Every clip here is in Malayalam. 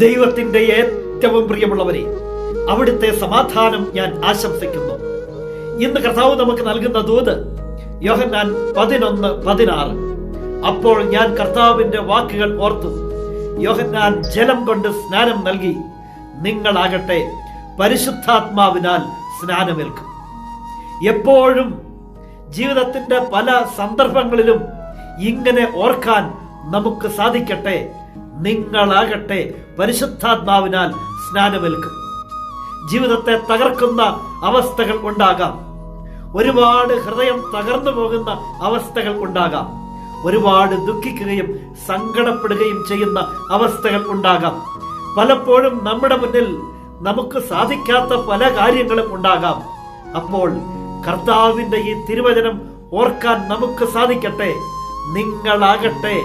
ദൈവത്തിന്റെ ഏറ്റവും പ്രിയമുള്ളവരെ, അവിടുത്തെ സമാധാനം ഞാൻ ആശംസിക്കുന്നു. ഇന്ന് കർത്താവ് നമുക്ക് നൽകുന്ന ദൂത് യോഹന്നാൻ 11:16. അപ്പോൾ ഞാൻ കർത്താവിന്റെ വാക്കുകൾ ഓർത്തു. യോഹന്നാൻ ജലം കൊണ്ട് സ്നാനം നൽകി, നിങ്ങളാകട്ടെ പരിശുദ്ധാത്മാവിനാൽ സ്നാനമേൽക്കും. എപ്പോഴും ജീവിതത്തിന്റെ പല സന്ദർഭങ്ങളിലും ഇങ്ങനെ ഓർക്കാൻ നമുക്ക് സാധിക്കട്ടെ, നിങ്ങളാകട്ടെ പരിശുദ്ധാത്മാവിനാൽ സ്നാനമേൽക്കും. ജീവിതത്തെ തകർക്കുന്ന അവസ്ഥകൾ ഉണ്ടാകാം, ഒരുപാട് ഹൃദയം തകർന്നു പോകുന്ന അവസ്ഥകൾ ഉണ്ടാകാം, ഒരുപാട് ദുഃഖിക്കുകയും സങ്കടപ്പെടുകയും ചെയ്യുന്ന അവസ്ഥകൾ ഉണ്ടാകാം. പലപ്പോഴും നമ്മുടെ മുന്നിൽ നമുക്ക് സാധിക്കാത്ത പല കാര്യങ്ങളും ഉണ്ടാകാം. അപ്പോൾ കർത്താവിന്റെ ഈ തിരുവചനം ഓർക്കാൻ നമുക്ക് സാധിക്കട്ടെ, നിങ്ങളാകട്ടെ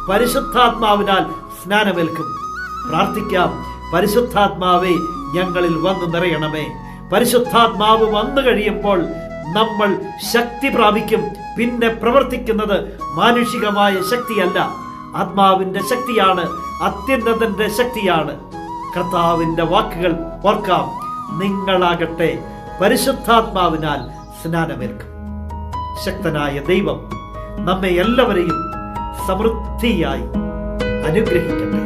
പരിശുദ്ധാത്മാവിനാൽ സ്നാനമേൽക്കും. പ്രാർത്ഥിക്കാം. പരിശുദ്ധാത്മാവേ, ഞങ്ങളിൽ വന്നു നിറയണമേ. പരിശുദ്ധാത്മാവ് വന്നു കഴിയുമ്പോൾ നമ്മൾ ശക്തി പ്രാപിക്കും. പിന്നെ പ്രവർത്തിക്കുന്നത് മാനുഷികമായ ശക്തിയല്ല, ആത്മാവിന്റെ ശക്തിയാണ്, അത്യുന്നതന്റെ ശക്തിയാണ്. കർത്താവിന്റെ വാക്കുകൾ ഓർക്കാം, നിങ്ങളാകട്ടെ പരിശുദ്ധാത്മാവിനാൽ സ്നാനമേൽക്കും. ശക്തനായ ദൈവം നമ്മെ എല്ലാവരെയും സമൃദ്ധിയായി അനുഗ്രഹിക്കട്ടെ.